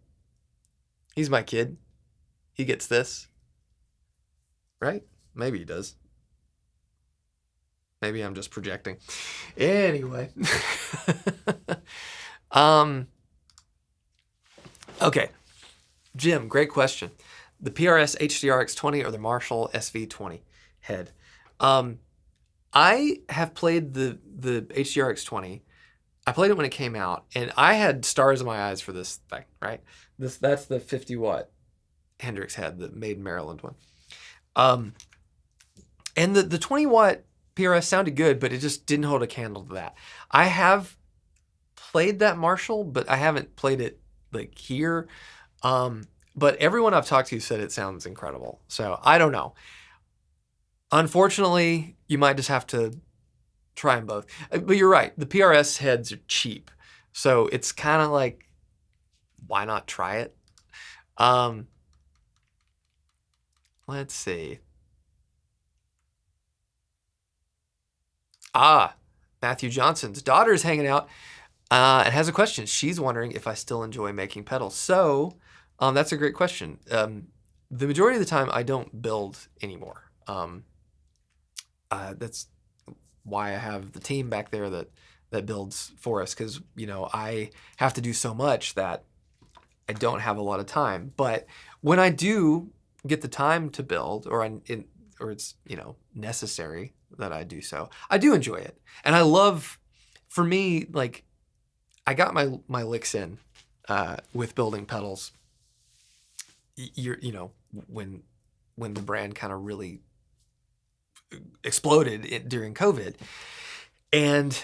He's my kid. He gets this. Right? Maybe he does. Maybe I'm just projecting. Anyway. Okay. Jim, great question. The PRS HDRX20 or the Marshall SV20 head? I have played the HDRX20. I played it when it came out, and I had stars in my eyes for this thing, right? That's the 50-watt Hendrix head, the Made in Maryland one. And the 20-watt PRS sounded good, but it just didn't hold a candle to that. I have played that Marshall, but I haven't played it like here. But everyone I've talked to said it sounds incredible. So I don't know. Unfortunately, you might just have to try them both. But you're right. The PRS heads are cheap. So it's kind of like, why not try it? Let's see. Matthew Johnson's daughter's hanging out and has a question. She's wondering if I still enjoy making pedals. So that's a great question. The majority of the time, I don't build anymore. That's why I have the team back there that builds for us, because I have to do so much that I don't have a lot of time. But when I do get the time to build, or it's necessary that I do so, I do enjoy it, and I love. For me, like, I got my licks in with building pedals. When the brand kind of really exploded during COVID, and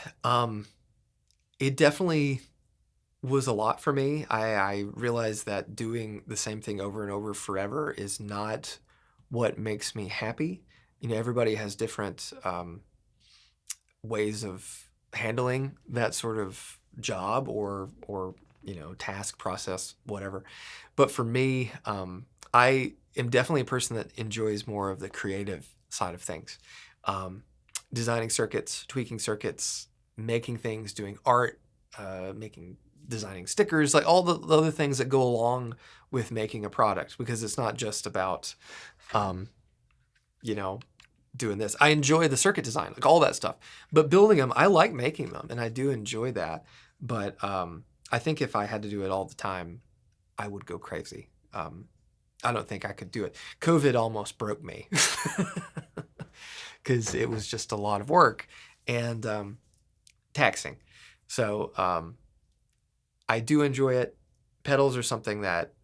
it definitely was a lot for me. I realized that doing the same thing over and over forever is not what makes me happy. Everybody has different ways of handling that sort of job or task, process, whatever. But for me, I am definitely a person that enjoys more of the creative side of things. Designing circuits, tweaking circuits, making things, doing art, designing stickers, like all the other things that go along with making a product, because it's not just about, doing this. I enjoy the circuit design, like all that stuff, but building them, I like making them, and I do enjoy that. But I think if I had to do it all the time, I would go crazy. I don't think I could do it. COVID almost broke me because it was just a lot of work and taxing. So I do enjoy it. Pedals are something that,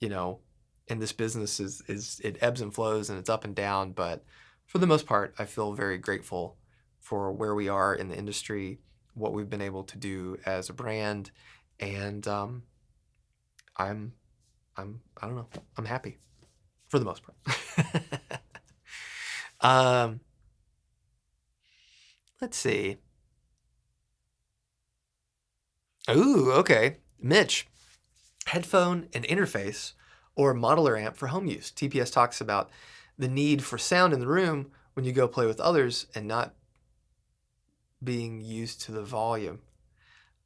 in this business is it ebbs and flows and it's up and down. But for the most part, I feel very grateful for where we are in the industry, what we've been able to do as a brand, and I don't know, I'm happy for the most part. Let's see. Ooh, okay. Mitch, headphone and interface or modeler amp for home use. TPS talks about the need for sound in the room when you go play with others and not being used to the volume.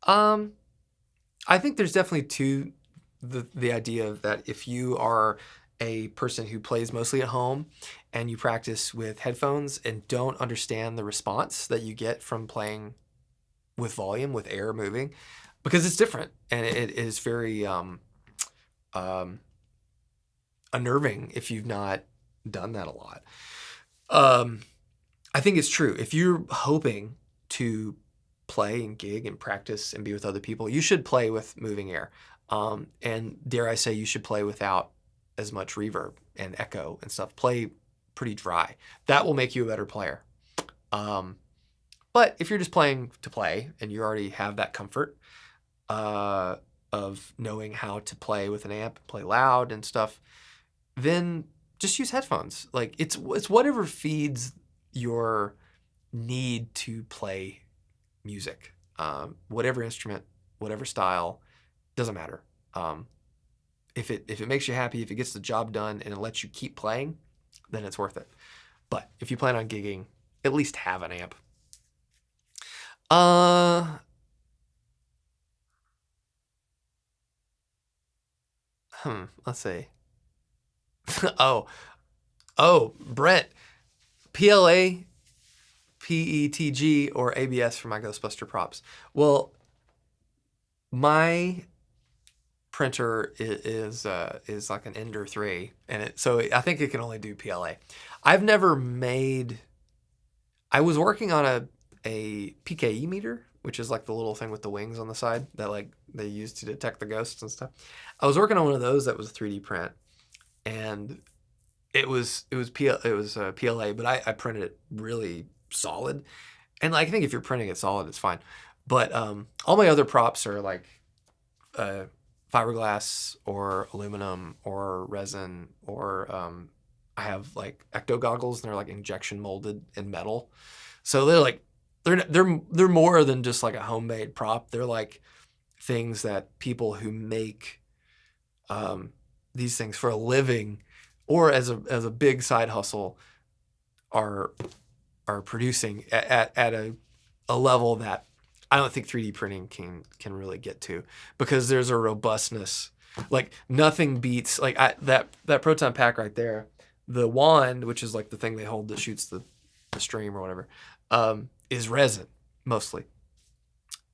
I think there's definitely the idea that if you are a person who plays mostly at home and you practice with headphones and don't understand the response that you get from playing with volume, with air moving, because it's different and it is very unnerving if you've not done that a lot. I think it's true. If you're hoping to play and gig and practice and be with other people, you should play with moving air. And dare I say, you should play without as much reverb and echo and stuff. Play pretty dry. That will make you a better player. But if you're just playing to play and you already have that comfort of knowing how to play with an amp, play loud and stuff, then just use headphones. Like it's whatever feeds your need to play music, whatever instrument, whatever style, doesn't matter. If it makes you happy, if it gets the job done and it lets you keep playing, then it's worth it. But if you plan on gigging, at least have an amp. Let's see. Oh, Brent, PLA, PETG, or ABS for my Ghostbuster props. Well, my printer is like an Ender 3, and so I think it can only do PLA. I've never made. I was working on a PKE meter, which is like the little thing with the wings on the side that like they use to detect the ghosts and stuff. I was working on one of those that was a 3D print, and it was PLA, but I printed it really solid. And like, I think if you're printing it solid, it's fine. But all my other props are like fiberglass or aluminum or resin, or I have like ecto goggles, and they're like injection molded in metal. So they're like they're more than just like a homemade prop. They're like things that people who make these things for a living or as a big side hustle are producing at a level that I don't think 3D printing can really get to, because there's a robustness. Like nothing beats like that proton pack right there. The wand, which is like the thing they hold that shoots the stream or whatever, is resin mostly,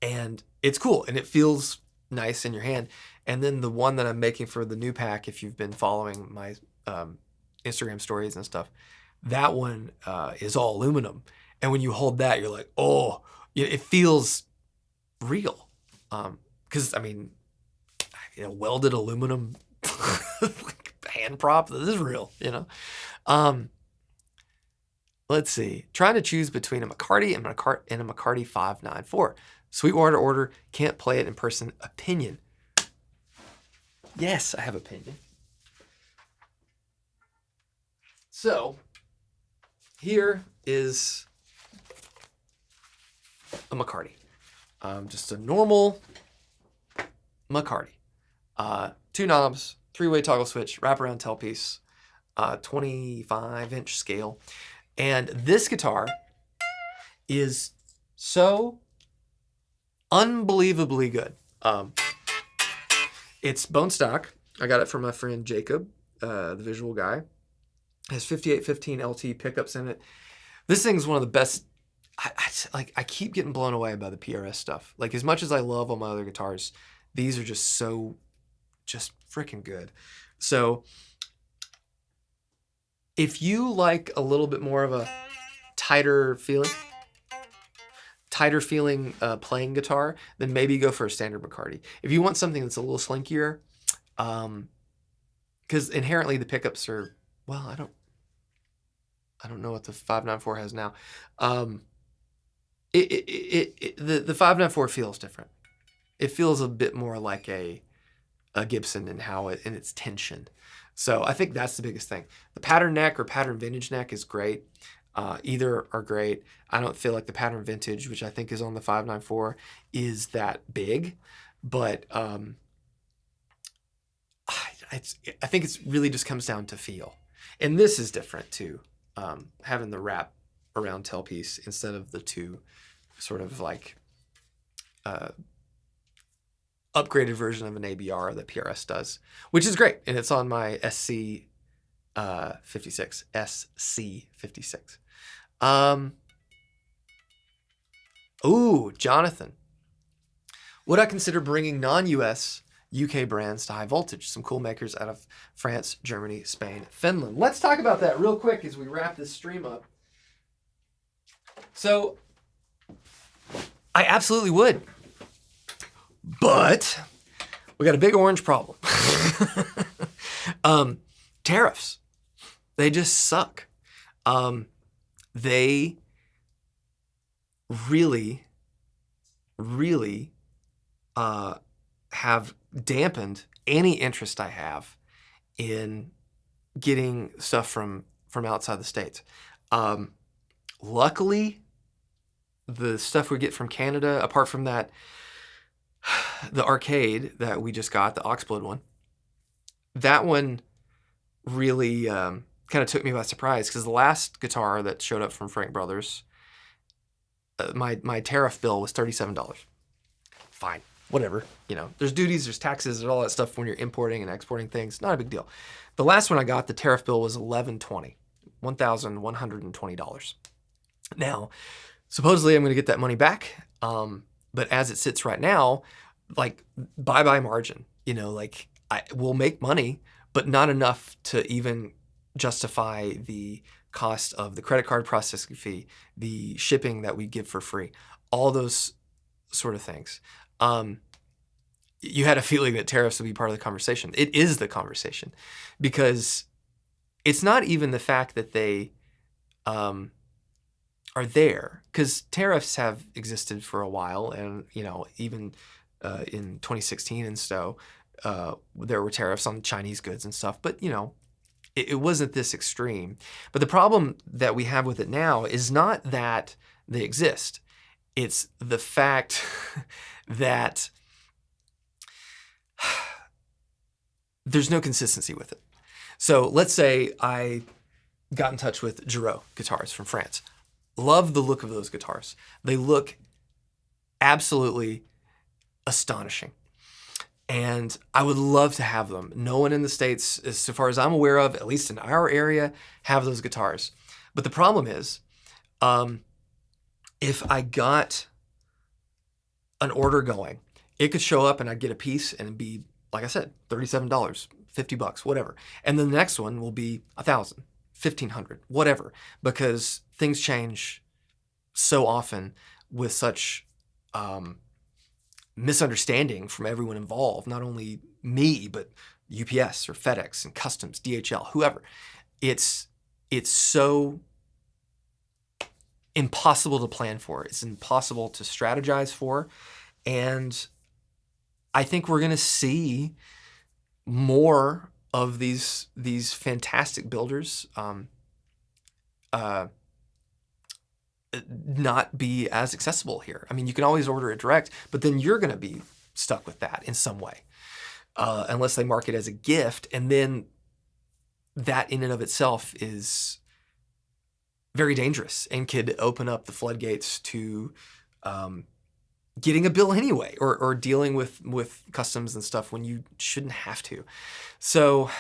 and it's cool and it feels nice in your hand. And then the one that I'm making for the new pack, if you've been following my Instagram stories and stuff, that one is all aluminum, and when you hold that, you're like, oh, it feels real, because I mean, welded aluminum hand prop, this is real, Let's see. Trying to choose between a Mccardi and a Mccardi 594. Sweetwater order, can't play it in person. Opinion. Yes, I have opinion. So, here is a Mccardi. Just a normal Mccardi. 2 knobs, 3-way toggle switch, wraparound tailpiece, 25-inch scale. And this guitar is so unbelievably good. It's bone stock. I got it from my friend Jacob, the visual guy. It has 5815 LT pickups in it. This thing's one of the best. I keep getting blown away by the PRS stuff. Like, as much as I love all my other guitars, these are just freaking good. So if you like a little bit more of a tighter feeling playing guitar, then maybe go for a standard Mccardi. If you want something that's a little slinkier, because inherently the pickups are, well, I don't know what the 594 has now. The 594 feels different. It feels a bit more like a Gibson in its tension. So I think that's the biggest thing. The pattern neck or pattern vintage neck is great. Either are great. I don't feel like the pattern vintage, which I think is on the 594, is that big, but I think it's really just comes down to feel. And this is different too, having the wrap around tailpiece instead of the two sort of like upgraded version of an ABR that PRS does, which is great. And it's on my SC 56. SC 56. Ooh, Jonathan. Would I consider bringing non-US UK brands to high voltage? Some cool makers out of France, Germany, Spain, Finland. Let's talk about that real quick as we wrap this stream up. So, I absolutely would. But we got a big orange problem. Tariffs. They just suck. They really, really have dampened any interest I have in getting stuff from outside the States. Luckily, the stuff we get from Canada, apart from that, the arcade that we just got, the Oxblade one, that one really kind of took me by surprise, because the last guitar that showed up from Frank Brothers, my tariff bill was $37. Fine, whatever. You know, there's duties, there's taxes, there's all that stuff when you're importing and exporting things. Not a big deal. The last one I got, the tariff bill was $1,120. Now, supposedly I'm going to get that money back, but as it sits right now, like, bye-bye margin. You know, like, we'll make money, but not enough to even justify the cost of the credit card processing fee, the shipping that we give for free, all those sort of things. You had a feeling that tariffs would be part of the conversation. It is the conversation, because it's not even the fact that they are there, because tariffs have existed for a while, and you know, even in 2016 and so there were tariffs on Chinese goods and stuff, but you know, it wasn't this extreme. But the problem that we have with it now is not that they exist. It's the fact that there's no consistency with it. So let's say I got in touch with Giro Guitars from France. Love the look of those guitars. They look absolutely astonishing. And I would love to have them. No one in the States, as so far as I'm aware of, at least in our area, have those guitars. But the problem is, if I got an order going, it could show up and I'd get a piece and it'd be, like I said, $37, $50, whatever. And then the next one will be $1,000, $1,500, whatever, because things change so often with such misunderstanding from everyone involved, not only me, but UPS or FedEx and Customs, DHL, whoever. It's so impossible to plan for. It's impossible to strategize for. And I think we're going to see more of these fantastic builders not be as accessible here. I mean, you can always order it direct, but then you're going to be stuck with that in some way, unless they mark it as a gift. And then that in and of itself is very dangerous and could open up the floodgates to getting a bill anyway, or dealing with customs and stuff when you shouldn't have to. So,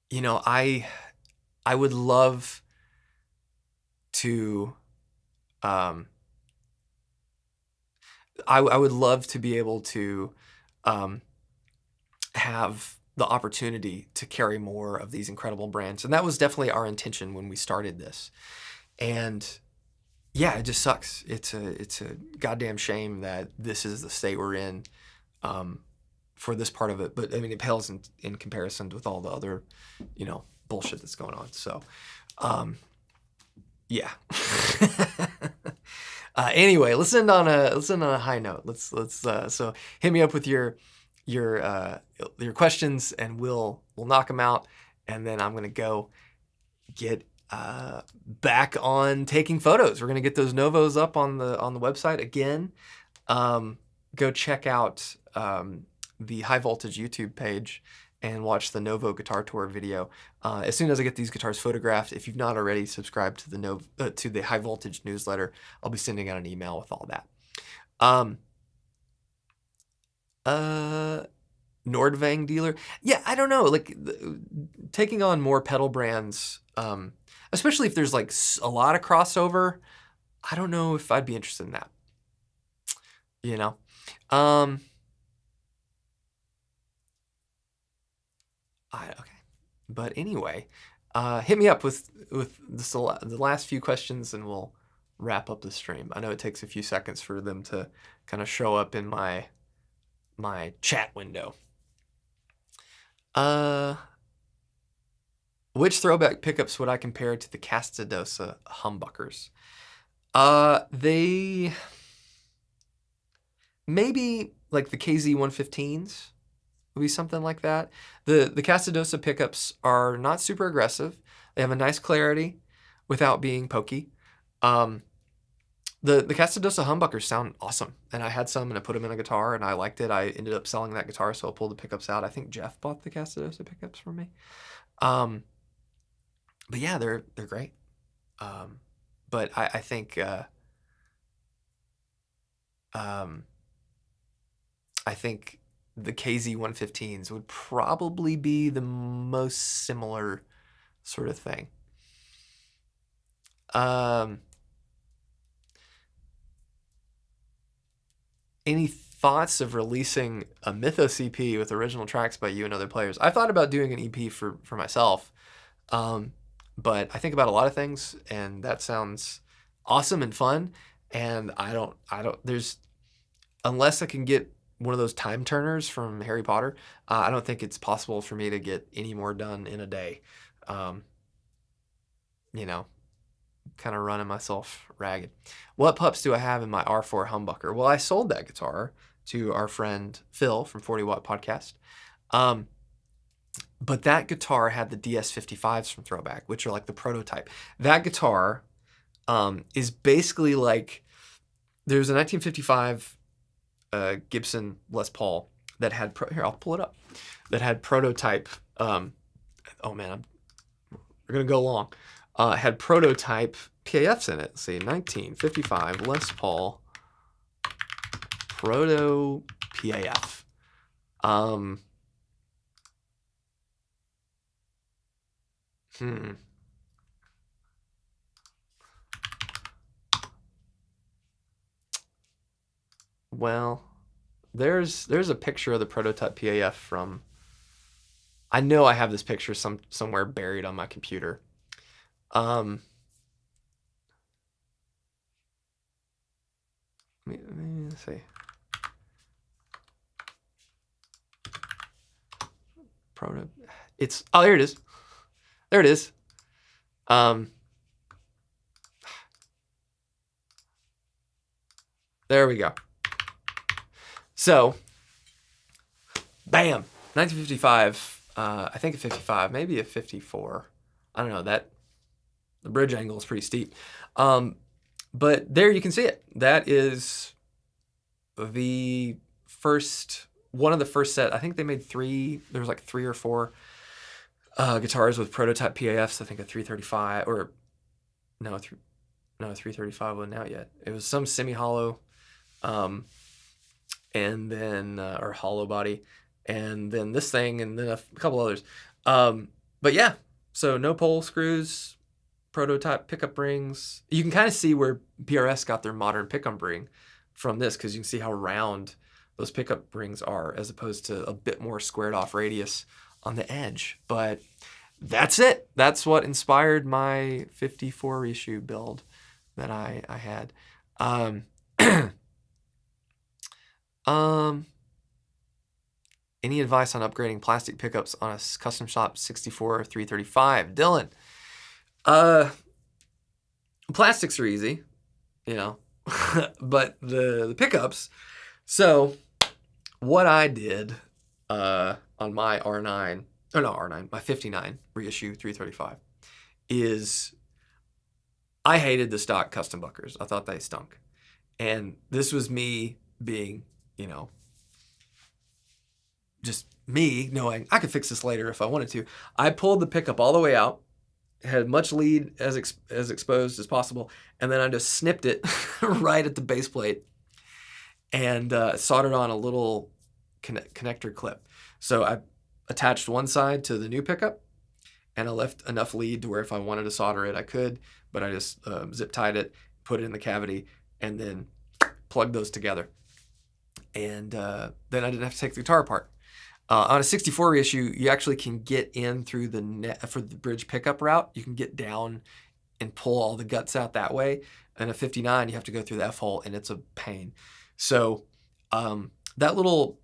you know, I would love to, I would love to be able to have the opportunity to carry more of these incredible brands. And that was definitely our intention when we started this. And yeah, it just sucks. It's a goddamn shame that this is the state we're in for this part of it. But I mean, it pales in comparison with all the other, you know, bullshit that's going on. So, yeah. Anyway, let's end on a high note. Let's so hit me up with your questions, and we'll knock them out, and then I'm gonna go get back on taking photos. We're gonna get those Novos up on the website again. Go check out the High Voltage YouTube page and watch the Novo Guitar Tour video. As soon as I get these guitars photographed, if you've not already subscribed to the High Voltage newsletter, I'll be sending out an email with all that. Nordvang dealer. Yeah, I don't know. Like, taking on more pedal brands, especially if there's like a lot of crossover, I don't know if I'd be interested in that. You know? Okay. But anyway, hit me up with the last few questions and we'll wrap up the stream. I know it takes a few seconds for them to kind of show up in my chat window. Which throwback pickups would I compare to the Castadosa humbuckers? They maybe like the KZ115s would be something like that. The Castadosa pickups are not super aggressive. They have a nice clarity without being pokey. The Castadosa humbuckers sound awesome, and I had some and I put them in a guitar and I liked it. I ended up selling that guitar, so I pulled the pickups out. I think Jeff bought the Castadosa pickups for me. But yeah, they're great. But I think the KZ115s would probably be the most similar sort of thing. Any thoughts of releasing a Mythos EP with original tracks by you and other players? I thought about doing an EP for myself, but I think about a lot of things, and that sounds awesome and fun. And unless I can get one of those time turners from Harry Potter, I don't think it's possible for me to get any more done in a day. You know, kind of running myself ragged. What pups do I have in my R4 humbucker? Well, I sold that guitar to our friend Phil from 40 Watt Podcast. But that guitar had the DS55s from Throwback, which are like the prototype. That guitar is basically like, there's a 1955 Gibson Les Paul that had, here, I'll pull it up, that had prototype, oh man, we're going to go long. Had prototype PAFs in it. Let's see, 1955 Les Paul Proto PAF. Well, there's a picture of the prototype PAF from, I know I have this picture somewhere buried on my computer. Let me see. It's, oh, there it is. There it is. There we go. So, bam, 1955, I think a 55, maybe a 54. I don't know, the bridge angle is pretty steep. But there you can see it. That is the first, one of the first set. I think they made there was like 3 or 4 guitars with prototype PAFs. I think a 335, or no, 335 wasn't out yet. It was some semi-hollow, and then, or hollow body, and then this thing, and then a couple others. But yeah, so no pole screws, prototype pickup rings. You can kind of see where PRS got their modern pickup ring from this, because you can see how round those pickup rings are, as opposed to a bit more squared off radius on the edge. But that's it. That's what inspired my 54 reissue build that I had. Any advice on upgrading plastic pickups on a custom shop 64 335? Dylan. Plastics are easy, you know, but the pickups. So what I did on my R9, or not R9, my 59 reissue 335 is I hated the stock custom buckers. I thought they stunk. And this was me being, you know, just me knowing I could fix this later if I wanted to. I pulled the pickup all the way out, had much lead as exposed as possible, and then I just snipped it right at the base plate and soldered on a little connector clip. So I attached one side to the new pickup, and I left enough lead to where if I wanted to solder it, I could, but I just zip tied it put it in the cavity, and then plug those together. And then I didn't have to take the guitar apart. On a 64 reissue, you actually can get in through the net for the bridge pickup route. You can get down and pull all the guts out that way. And a 59, you have to go through the F-hole, and it's a pain. So that little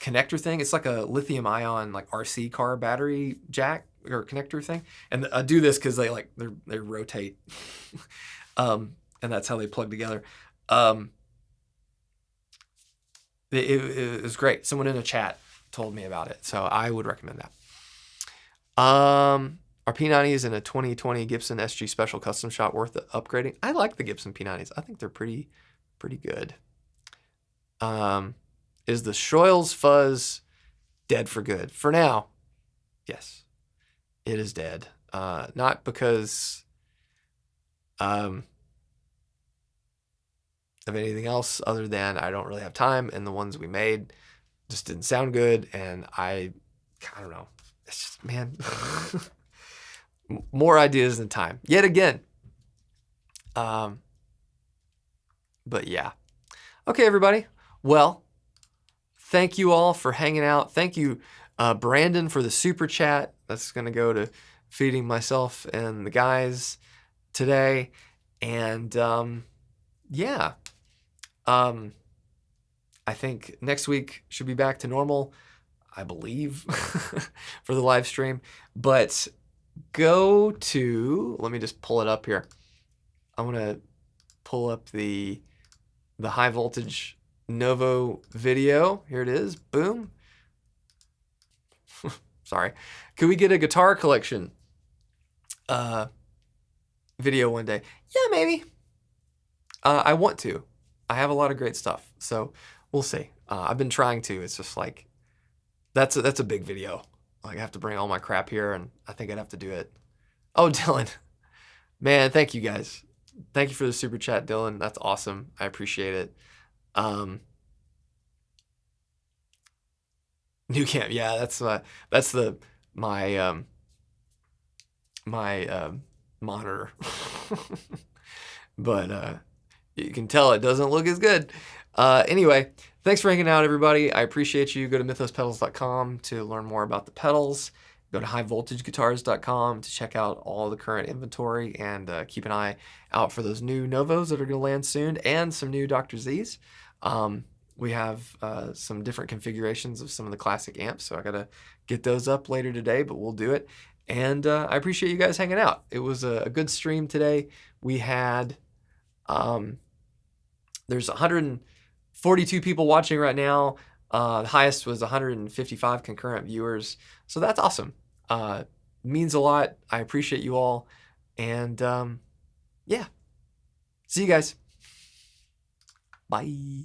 connector thing, it's like a lithium ion like RC car battery jack or connector thing. And I do this because they rotate, and that's how they plug together. It was great. Someone in a chat told me about it, so I would recommend that. Are P90s in a 2020 Gibson SG Special Custom Shop worth upgrading? I like the Gibson P90s. I think they're pretty good. Is the Shoils Fuzz dead for good? For now, yes, it is dead. Not because of anything else other than I don't really have time, and the ones we made just didn't sound good, and I don't know. It's just, man, more ideas than time. Yet again. But yeah. Okay, everybody. Well, thank you all for hanging out. Thank you, Brandon, for the super chat. That's going to go to feeding myself and the guys today. And yeah. I think next week should be back to normal, I believe, for the live stream. But go to, let me just pull it up here. I'm going to pull up the high voltage Novo video. Here it is. Boom. Sorry. Could we get a guitar collection video one day? Yeah, maybe. I want to. I have a lot of great stuff, so we'll see. I've been trying to. It's just like, that's a big video. Like, I have to bring all my crap here, and I think I'd have to do it. Oh, Dylan. Man, thank you guys. Thank you for the super chat, Dylan. That's awesome. I appreciate it. New camp. Yeah, that's my monitor. But you can tell it doesn't look as good. Anyway, thanks for hanging out, everybody. I appreciate you. Go to mythospedals.com to learn more about the pedals. Go to highvoltageguitars.com to check out all the current inventory, and keep an eye out for those new Novos that are going to land soon, and some new Dr. Z's. We have some different configurations of some of the classic amps, so I got to get those up later today, but we'll do it. And I appreciate you guys hanging out. It was a good stream today. We had, there's 142 people watching right now. The highest was 155 concurrent viewers. So that's awesome. Means a lot. I appreciate you all. And yeah, see you guys. Bye.